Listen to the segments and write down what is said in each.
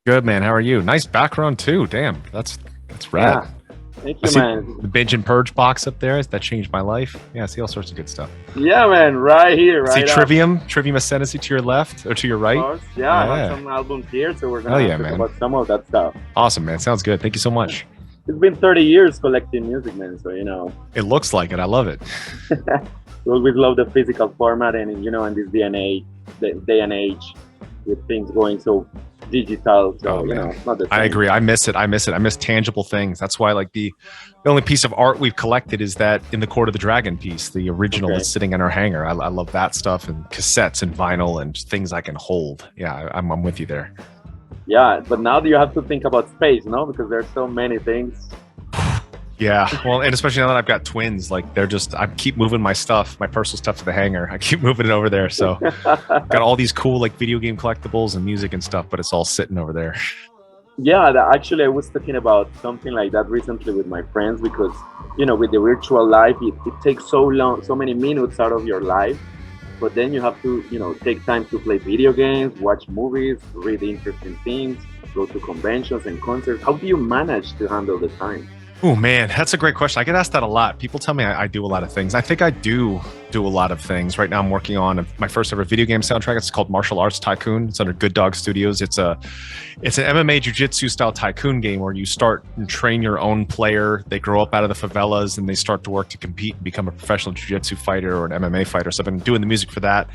Good, man. How are you? Nice background too. Damn, that's rad. Yeah, thank I you, see man. the binge and purge box up there. That changed my life. Yeah, I see all sorts of good stuff. Yeah, man, right here, I see right up. Trivium Ascendancy to your left or to your Of right. course. Yeah, I have Yeah. some albums here, so we're Hell gonna yeah, talk man. about some of that stuff. Awesome, man. Sounds good. Thank you so much. It's been 30 years collecting music, man. So It looks like it. I love it. we always love the physical format, and in this day and age, with things going so digital. So Oh man. it's not the I same. agree. I miss it. I miss it. I miss tangible things. That's why like the only piece of art we've collected is that In the Court of the Dragon piece, the original Okay. that's sitting in our hangar. I love that stuff and cassettes and vinyl and things I can hold. Yeah, I'm with you there. Yeah, but now you have to think about space, no? Because there's so many things. Yeah, well, and especially now that I've got twins, like I keep moving my stuff, my personal stuff to the hangar. I keep moving it over there. So got all these cool like video game collectibles and music and stuff, but it's all sitting over there. Yeah, actually, I was talking about something like that recently with my friends because, with the virtual life, it takes so long, so many minutes out of your life. But then you have to, take time to play video games, watch movies, read interesting things, go to conventions and concerts. How do you manage to handle the time? Oh man, that's a great question. I get asked that a lot. People tell me I do a lot of things. I think I do a lot of things. Right now, I'm working on my first ever video game soundtrack. It's called Martial Arts Tycoon. It's under Good Dog Studios. It's an MMA jiu-jitsu style tycoon game where you start and train your own player. They grow up out of the favelas and they start to work to compete and become a professional jiu-jitsu fighter or an MMA fighter. So I've been doing the music for that.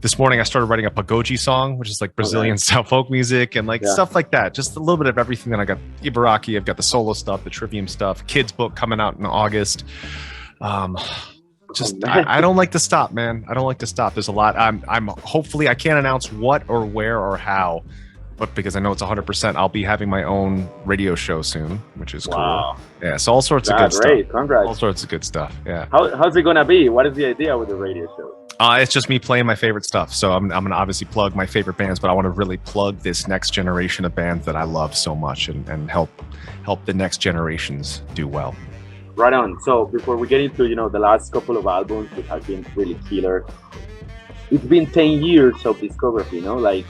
This morning, I started writing a pagode song, which is like Brazilian style folk music and like stuff like that. Just a little bit of everything. Then I got Ibaraki, I've got the solo stuff, the Trivium stuff, kids book coming out in August. I don't like to stop, man. I don't like to stop. There's a lot. I'm hopefully I can't announce what or where or how, but because I know it's 100%, I'll be having my own radio show soon, which is Wow. cool. Yeah, so all sorts of good Great. stuff. Congrats. All sorts of good stuff. Yeah. How's it going to be? What is the idea with the radio show? It's just me playing my favorite stuff. So I'm going to obviously plug my favorite bands, but I want to really plug this next generation of bands that I love so much and help the next generations do well. Right on. So before we get into, the last couple of albums that have been really killer, it's been 10 years of discography, like,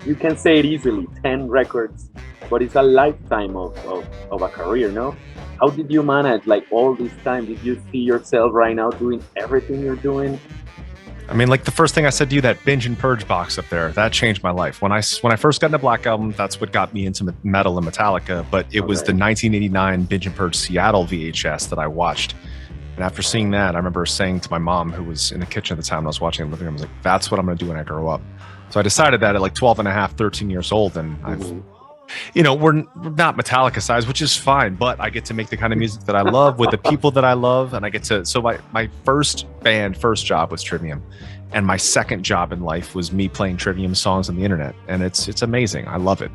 you can say it easily, 10 records, but it's a lifetime of a career, no? How did you manage like all this time? Did you see yourself right now doing everything you're doing? I mean, like the first thing I said to you, that binge and purge box up there, that changed my life. When I first got into Black Album, that's what got me into metal and Metallica. But it was the 1989 Binge and Purge Seattle VHS that I watched. And after seeing that, I remember saying to my mom, who was in the kitchen at the time, and I was watching in the living room, I was like, that's what I'm going to do when I grow up. So I decided that at like 12 and a half, 13 years old, and we're not Metallica size, which is fine, but I get to make the kind of music that I love with the people that I love. And I get to, so my first job was Trivium. And my second job in life was me playing Trivium songs on the internet. And it's amazing. I love it.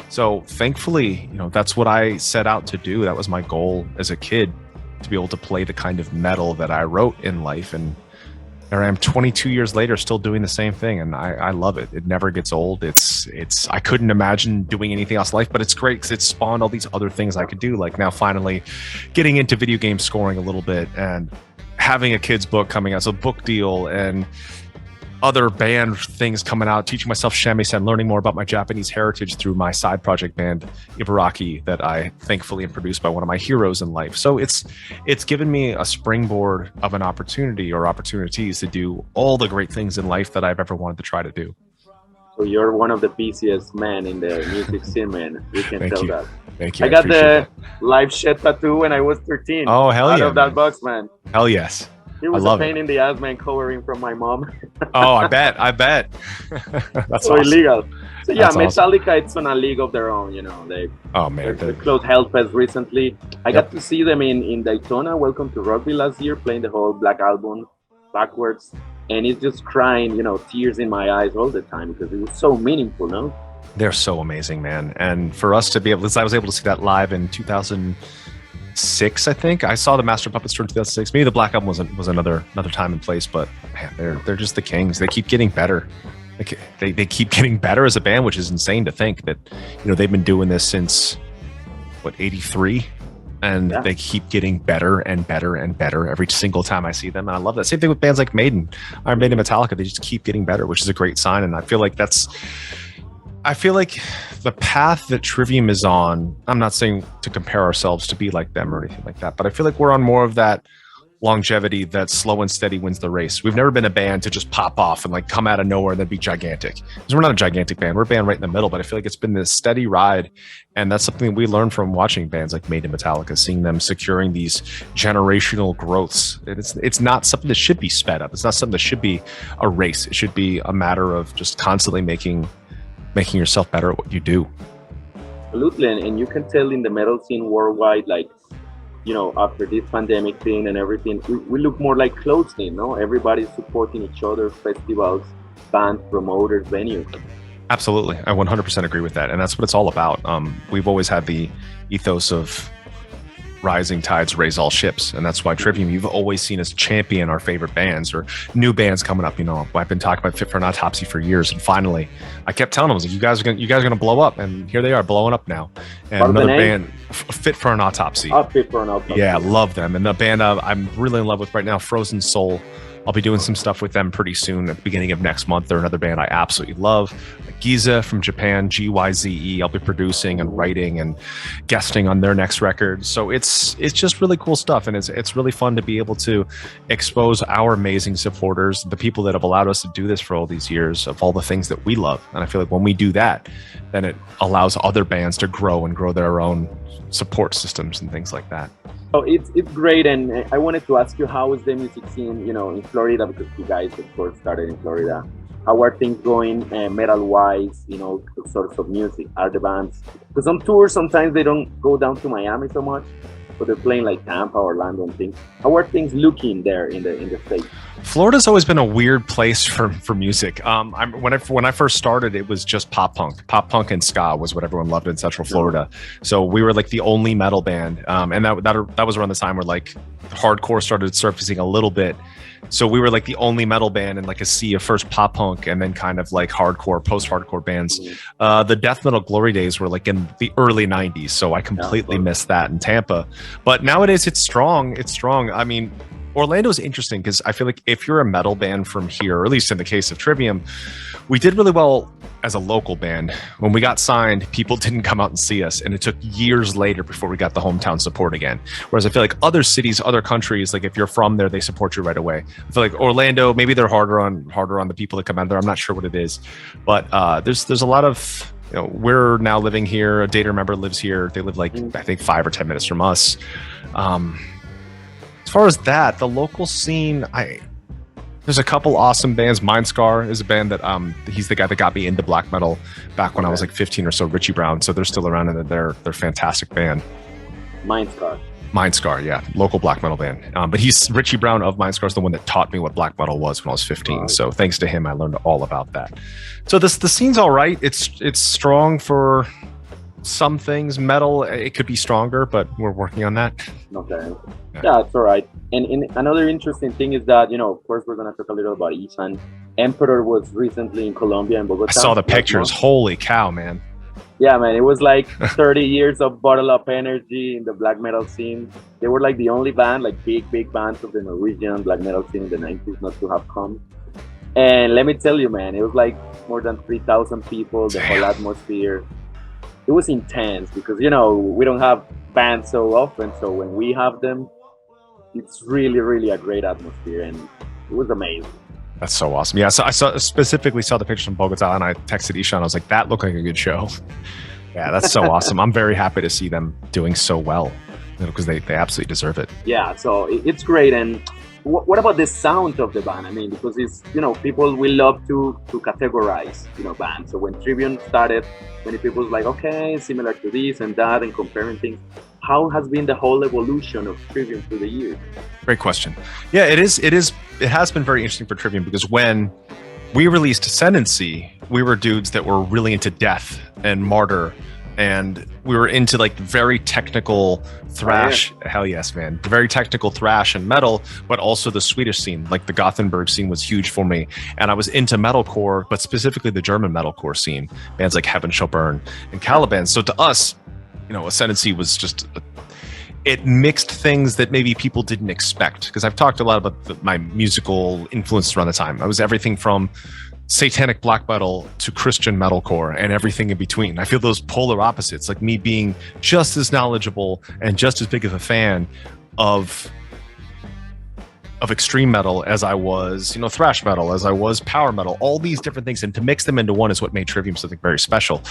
So thankfully, that's what I set out to do. That was my goal as a kid, to be able to play the kind of metal that I wrote in life. And there I am 22 years later, still doing the same thing. And I love it. It never gets old. I couldn't imagine doing anything else in life, but it's great because it spawned all these other things I could do. Like now finally getting into video game scoring a little bit and having a kid's book coming out. So book deal and other band things coming out, teaching myself shamisen, learning more about my Japanese heritage through my side project band, Ibaraki, that I thankfully am produced by one of my heroes in life. So it's given me a springboard of an opportunity or opportunities to do all the great things in life that I've ever wanted to try to do. So you're one of the busiest men in the music scene, man. We can tell that. Thank you. I got the live shed tattoo when I was 13. Oh, hell yeah. Out of that box, man. Hell yes. It was a pain in the ass, man, covering from my mom. Oh, I bet. That's so awesome. illegal. So yeah, That's Metallica, awesome. It's on a league of their own, They closed Hellfest recently. I got to see them in Daytona, Welcome to Rugby last year, playing the whole Black Album backwards. And it's just crying, tears in my eyes all the time because it was so meaningful, no? They're so amazing, man. And for us to be able to, I was able to see that live in 2006, I think. I saw the Master Puppets tour in 2006. Maybe the Black Album was another time and place, but man, they're just the kings. They keep getting better. They keep getting better as a band, which is insane to think that, they've been doing this since, 83? And they keep getting better and better and better every single time I see them. And I love that. Same thing with bands like Maiden, Iron Maiden, Metallica. They just keep getting better, which is a great sign. And I feel like that's I feel like the path that Trivium is on, I'm not saying to compare ourselves to be like them or anything like that, but I feel like we're on more of that longevity that slow and steady wins the race. We've never been a band to just pop off and like come out of nowhere and then be gigantic. Because we're not a gigantic band. We're a band right in the middle, but I feel like it's been this steady ride. And that's something we learned from watching bands like Maiden, Metallica, seeing them securing these generational growths. It's not something that should be sped up. It's not something that should be a race. It should be a matter of just constantly making yourself better at what you do. Absolutely. And you can tell in the metal scene worldwide, like, after this pandemic thing and everything, we look more like close-knit, no? Everybody's supporting each other, festivals, bands, promoters, venues. Absolutely. I 100% agree with that. And that's what it's all about. We've always had the ethos of rising tides raise all ships. And that's why Trivium, you've always seen us champion our favorite bands or new bands coming up. I've been talking about Fit for an Autopsy for years. And finally, I kept telling them, I was like, you guys are going to blow up. And here they are blowing up now. And another band, Fit for an Autopsy. Fit for an Autopsy. Yeah, love them. And the band I'm really in love with right now, Frozen Soul. I'll be doing some stuff with them pretty soon at the beginning of next month. They're another band I absolutely love. Giza from Japan, Gyze. I'll be producing and writing and guesting on their next record. So it's just really cool stuff. And it's really fun to be able to expose our amazing supporters, the people that have allowed us to do this for all these years, of all the things that we love. And I feel like when we do that, then it allows other bands to grow and grow their own support systems and things like that. Oh, it's great, and I wanted to ask you, how is the music scene, in Florida, because you guys, of course, started in Florida. How are things going metal-wise, sorts of music? Are the bands, because on tour, sometimes they don't go down to Miami so much, but they're playing like Tampa, Orlando, and things. How are things looking there in the States? Florida's always been a weird place for music. When I first started, it was just pop punk and ska was what everyone loved in Central Florida. So we were like the only metal band, and that was around the time where like hardcore started surfacing a little bit. So we were like the only metal band in like a sea of first pop punk and then kind of like hardcore, post-hardcore bands. The death metal glory days were like in the early 90s. So I completely missed that in Tampa. But nowadays it's strong. It's strong. I mean, Orlando is interesting because I feel like if you're a metal band from here, or at least in the case of Trivium, we did really well as a local band. When we got signed, people didn't come out and see us, and it took years later before we got the hometown support again. Whereas I feel like other cities, other countries, like if you're from there, they support you right away. I feel like Orlando, maybe they're harder on the people that come out there. I'm not sure what it is, but there's a lot of, we're now living here. A Dater member lives here. They live like I think 5 or 10 minutes from us. As far as that, the local scene, there's a couple awesome bands. Mindscar is a band that he's the guy that got me into black metal back when I was like 15 or so. Richie Brown, so they're still around and they're a fantastic band. Mindscar, yeah, local black metal band. But Richie Brown of Mindscar is the one that taught me what black metal was when I was 15. So thanks to him, I learned all about that. So the scene's all right. It's strong for some things. Metal, it could be stronger, but we're working on that. Okay. Yeah, it's all right. And another interesting thing is that, of course, we're going to talk a little about Isan. Emperor was recently in Colombia, in Bogota. I saw the pictures. Holy cow, man. Yeah, man. It was like 30 years of bottle up energy in the black metal scene. They were like the only band, like big bands of the Norwegian black metal scene in the 90s not to have come. And let me tell you, man, it was like more than 3,000 people, the whole atmosphere. It was intense because, we don't have bands so often. So when we have them, it's really, really a great atmosphere. And it was amazing. That's so awesome. Yeah, so I specifically saw the pictures from Bogota and I texted Ishan. I was like, that looked like a good show. Yeah, that's so awesome. I'm very happy to see them doing so well because they absolutely deserve it. Yeah, so it's great. And what about the sound of the band? I mean, because it's, people will love to categorize, bands. So when Trivium started, many people was like, okay, similar to this and that and comparing things. How has been the whole evolution of Trivium through the years? Great question. Yeah, it has been very interesting for Trivium because when we released Ascendancy, we were dudes that were really into death and martyr, and we were into like very technical thrash. Oh, yeah. Hell yes, man. Very technical thrash and metal, but also the Swedish scene. Like the Gothenburg scene was huge for me. And I was into metalcore, but specifically the German metalcore scene. Bands like Heaven Shall Burn and Caliban. So to us, Ascendancy was just, it mixed things that maybe people didn't expect. Because I've talked a lot about my musical influences around the time. I was everything from satanic black metal to Christian metalcore and everything in between. I feel those polar opposites, like me being just as knowledgeable and just as big of a fan of extreme metal as I was, thrash metal, as I was power metal, all these different things. And to mix them into one is what made Trivium something very special.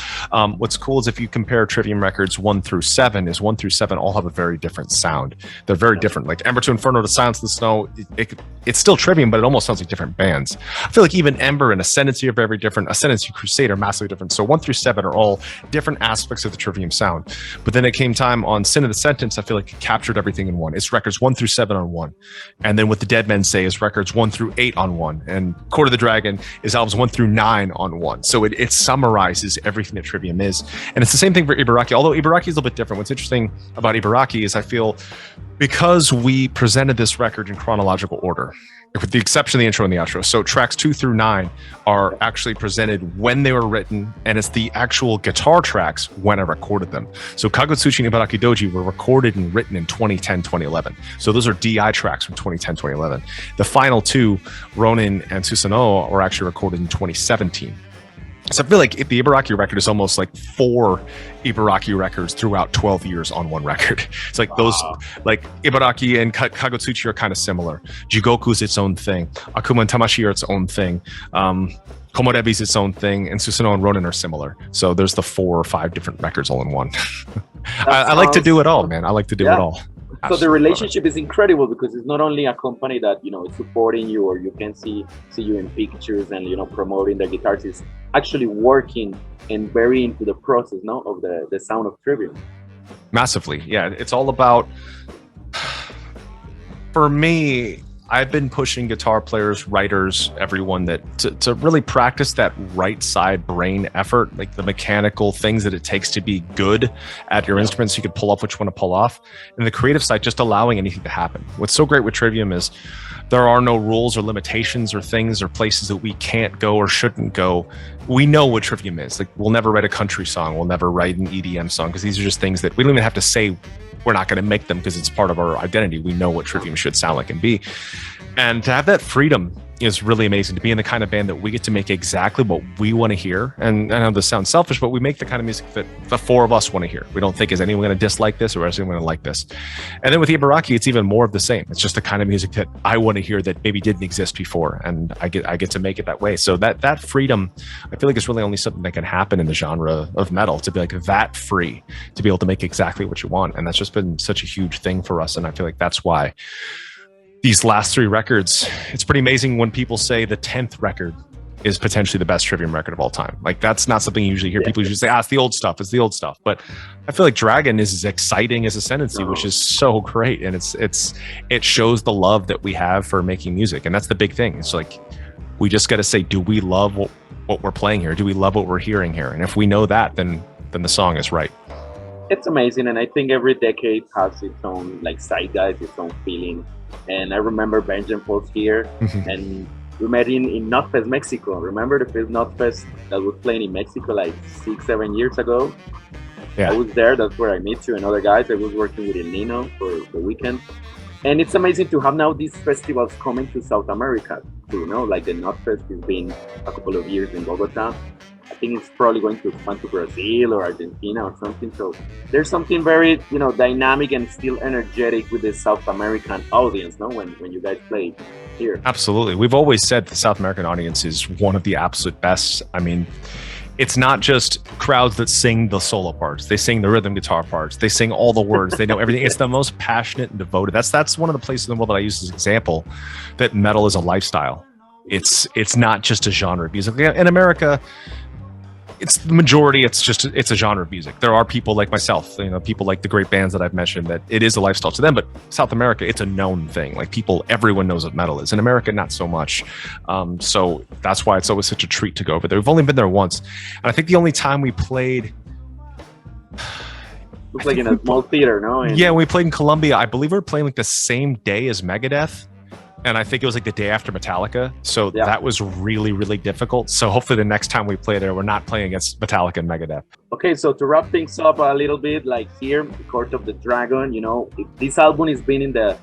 What's cool is if you compare Trivium records 1 through 7, is 1 through 7 all have a very different sound. They're very different. Like Ember to Inferno to Silence of the Snow, it's still Trivium, but it almost sounds like different bands. I feel like even Ember and Ascendancy are very different. Ascendancy, Crusade are massively different. So 1 through 7 are all different aspects of the Trivium sound. But then it came time on Sin of the Sentence, I feel like it captured everything in one. It's records 1 through 7 on one. And then with the Dead Men Say is records 1 through 8 on one, and Court of the Dragon is albums 1 through 9 on one. So it summarizes everything that Trivium is, and it's the same thing for Ibaraki. Although Ibaraki is a little bit different. What's interesting about Ibaraki is I feel because we presented this record in chronological order, with the exception of the intro and the outro. So tracks 2 through 9 are actually presented when they were written, and it's the actual guitar tracks when I recorded them. So Kagutsuchi and Ibaraki Doji were recorded and written in 2010, 2011. So those are DI tracks from 2010, 2011. The final 2, Ronin and Susanoo, were actually recorded in 2017. So I feel like the Ibaraki record is almost like 4 Ibaraki records throughout 12 years on one record. It's like those, like Ibaraki and Kagutsuchi are kind of similar. Jigoku is its own thing. Akuma and Tamashi are its own thing. Komorebi is its own thing, and Susanoo and Ronin are similar. So there's the 4 or 5 different records all in one. I like to do it all, man. I like to do it all. So the relationship is incredible because it's not only a company that is supporting you, or you can see you in pictures and promoting their guitars. It's actually working and very into the process of the sound of Trivium. Massively, yeah. It's all about, for me, I've been pushing guitar players, writers, everyone to really practice that right side brain effort, like the mechanical things that it takes to be good at your instruments. So you can pull off what you want to pull off. And the creative side, just allowing anything to happen. What's so great with Trivium is there are no rules or limitations or things or places that we can't go or shouldn't go. We know what Trivium is. Like, we'll never write a country song. We'll never write an EDM song, because these are just things that we don't even have to say we're not going to make them, because it's part of our identity. We know what Trivium should sound like and be. And to have that freedom is really amazing, to be in the kind of band that we get to make exactly what we want to hear. And I know this sounds selfish, but we make the kind of music that the 4 of us want to hear. We don't think, is anyone going to dislike this, or is anyone going to like this? And then with Ibaraki, it's even more of the same. It's just the kind of music that I want to hear that maybe didn't exist before, and I get to make it that way. So that freedom, I feel like, is really only something that can happen in the genre of metal, to be like that free, to be able to make exactly what you want. And that's just been such a huge thing for us. And I feel like that's why these last 3 records, it's pretty amazing when people say the 10th record is potentially the best Trivium record of all time. Like, that's not something you usually hear. People usually say, it's the old stuff. It's the old stuff. But I feel like Dragon is as exciting as Ascendancy, which is so great. And it shows the love that we have for making music. And that's the big thing. It's like, we just got to say, do we love what we're playing here? Do we love what we're hearing here? And if we know that, then the song is right. It's amazing. And I think every decade has its own zeitgeist, its own feeling. And I remember Benjamin was here, and we met in Notfest, Mexico. Remember the first Notfest that was playing in Mexico 6-7 years ago? Yeah. I was there. That's where I met you and other guys. I was working with El Nino for the weekend. And it's amazing to have now these festivals coming to South America too, like the Notfest has been a couple of years in Bogota. I think it's probably going to expand to Brazil or Argentina or something. So there's something very, dynamic and still energetic with the South American audience, when you guys play here. Absolutely. We've always said the South American audience is one of the absolute best. I mean, it's not just crowds that sing the solo parts. They sing the rhythm guitar parts. They sing all the words. They know everything. It's the most passionate and devoted. That's one of the places in the world that I use as an example that metal is a lifestyle. It's not just a genre of music. In America, it's the majority. It's a genre of music. There are people like myself, people like the great bands that I've mentioned, that it is a lifestyle to them. But South America, it's a known thing. Like, everyone knows what metal is. In America, not so much. So that's why it's always such a treat to go over there. We've only been there once, and I think the only time we played, looks like in a small theater, no? Yeah, we played in Colombia. I believe we were playing the same day as Megadeth. And I think it was the day after Metallica. So that was really, really difficult. So hopefully the next time we play there, we're not playing against Metallica and Megadeth. Okay, so to wrap things up a little bit, here, Court of the Dragon, this album has been in the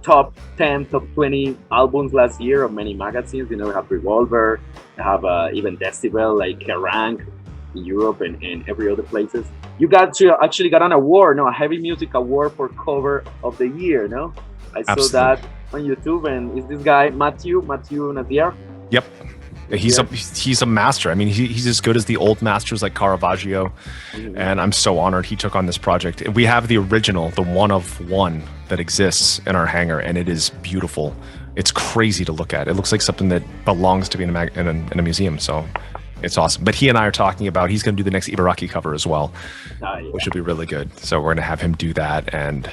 top 10, top 20 albums last year of many magazines. You know, we have Revolver, we have even Decibel, like Kerrang in Europe and every other places. You actually got an award, no, a heavy music award for cover of the year, no? I saw Absolutely. that on YouTube, and is this guy Matthew Nadir? Yep. He's a master. I mean, he's as good as the old masters like Caravaggio, and I'm so honored he took on this project. We have the original, the one of one that exists in our hangar, and it is beautiful. It's crazy to look at. It looks like something that belongs to be in a museum. So it's awesome. But he and I are talking about he's going to do the next Ibaraki cover as well, which will be really good. So we're going to have him do that, and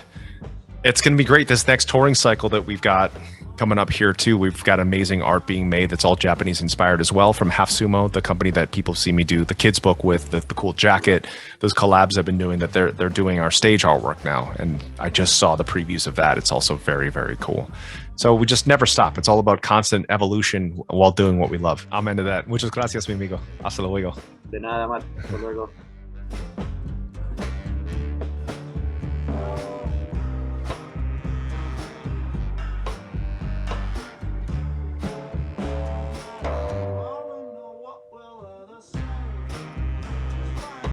it's going to be great. This next touring cycle that we've got coming up here too, we've got amazing art being made that's all Japanese inspired as well, from Half Sumo, the company that people see me do the kids book with, the cool jacket, those collabs I've been doing, that they're doing our stage artwork now, and I just saw the previews of that. It's also very, very cool. So we just never stop. It's all about constant evolution while doing what we love. I'm into that. Muchas gracias, mi amigo. Hasta luego. De nada, Matt. Hasta luego.